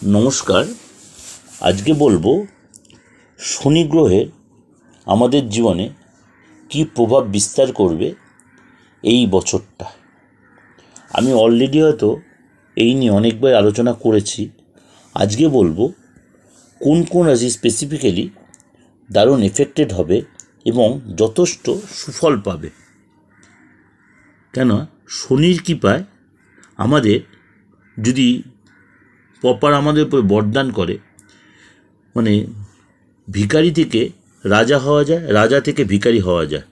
নমস্কার। আজকে বলবো শনি গ্রহের আমাদের জীবনে কী প্রভাব বিস্তার করবে এই বছরটা। আমি অলরেডি হয়তো এই নিয়ে অনেকবার আলোচনা করেছি। আজকে বলবো কোন কোন রাশি স্পেসিফিক্যালি দারুণ এফেক্টেড হবে এবং যথেষ্ট সুফল পাবে। কেন শনির কৃপায় আমাদের যদি প্রপার আমাদের উপর বরদান করে, মানে ভিখারি থেকে রাজা হওয়া যায়, রাজা থেকে ভিখারি হওয়া যায়।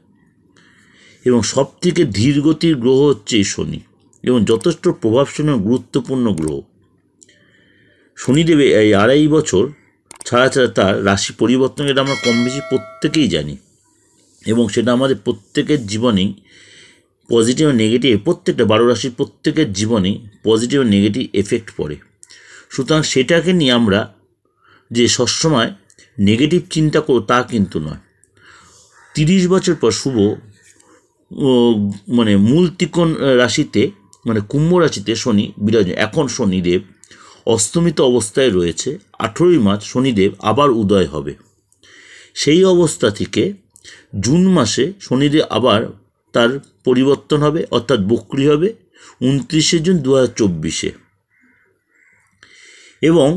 এবং সব থেকে ধীরগতির গ্রহ হচ্ছে এই শনি, এবং যথেষ্ট প্রভাবশালী গুরুত্বপূর্ণ গ্রহ। শনিদেব এই 2.5 বছর ছাড়া ছাড়া তার রাশি পরিবর্তন, এটা আমরা কম বেশি প্রত্যেকেই জানি, এবং সেটা আমাদের প্রত্যেকের জীবনেই পজিটিভ ও নেগেটিভ, প্রত্যেকটা 12 রাশির প্রত্যেকের জীবনেই পজিটিভ ও নেগেটিভ এফেক্ট পড়ে। সুতরাং সেটাকে নিয়ে আমরা যে সবসময় নেগেটিভ চিন্তা করব তা কিন্তু নয়। 30 বছর পর শুভ মূল ত্রিকোণ রাশিতে, কুম্ভ রাশিতে শনি বিরাজ। এখন শনিদেব অস্তমিত অবস্থায় রয়েছে। 18ই মার্চ শনিদেব আবার উদয় হবে। সেই অবস্থা থেকে জুন মাসে শনিদেব আবার তার পরিবর্তন হবে, অর্থাৎ বক্রী হবে 29শে জুন 2024-এ। এবং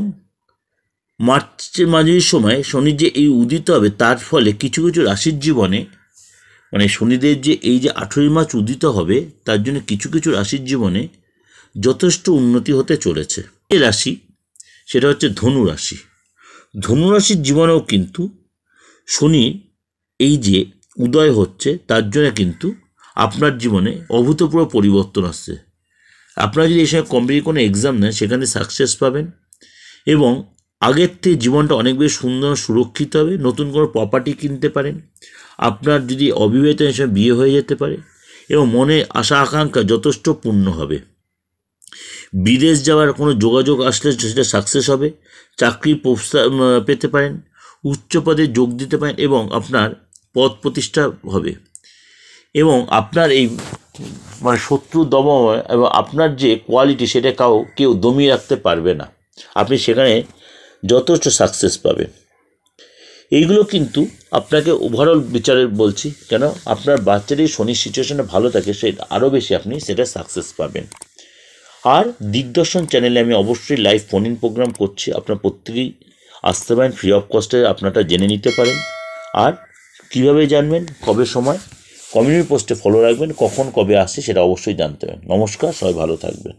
মার্চের মাঝের সময় শনি যে এই উদিত হবে, তার ফলে কিছু কিছু রাশির জীবনে, শনিদেব যে এই যে 18ই মার্চ উদিত হবে, তার জন্য কিছু কিছু রাশির জীবনে যথেষ্ট উন্নতি হতে চলেছে। এই রাশি সেটা হচ্ছে ধনু রাশি। ধনু রাশির জীবনেও কিন্তু শনি এই যে উদয় হচ্ছে, তার জন্য কিন্তু আপনার জীবনে অভূতপূর্ব পরিবর্তন আসছে। আপনারা যদি এই সময় কম্পিটিটিভ কোনো এক্সাম নেন, সেখানে সাকসেস পাবেন, এবং আগের থেকে জীবনটা অনেক বেশি সুন্দর সুরক্ষিত হবে। নতুন কোনো প্রপার্টি কিনতে পারেন। আপনার যদি অবিবাহিত হিসেবে বিয়ে হয়ে যেতে পারে, এবং মনে আশা আকাঙ্ক্ষা যথেষ্ট পূর্ণ হবে। বিদেশ যাওয়ার কোনো যোগাযোগ আসলে সেটা সাকসেস হবে। চাকরির প্রস্তাব পেতে পারেন, উচ্চ পদে যোগ দিতে পারেন, এবং আপনার পদ প্রতিষ্ঠা হবে। এবং আপনার এই শত্রু দমন এবং আপনার যে কোয়ালিটি, সেটা কেউ দমিয়ে রাখতে পারবে না। আপনি সেখানে যথেষ্ট সাকসেস পাবেন। এইগুলো কিন্তু আপনাকে ওভারঅল বিচারে বলছি, কেন আপনার বাচ্চার এই শনির সিচুয়েশনটা ভালো থাকে, সে আরও বেশি আপনি সেটা সাকসেস পাবেন। আর দিগদর্শন চ্যানেলে আমি অবশ্যই লাইভ ফোন ইন প্রোগ্রাম করছি। আপনার প্রত্যেকেই আসতে পারেন, ফ্রি অফ কস্টে আপনারটা জেনে নিতে পারেন। আর কীভাবে জানবেন, কবে সময়, কমিউনিটি পোস্টে ফলো রাখবেন, কখন কবে আসে সেটা অবশ্যই জানতে পারেন। নমস্কার, সবাই ভালো থাকবেন।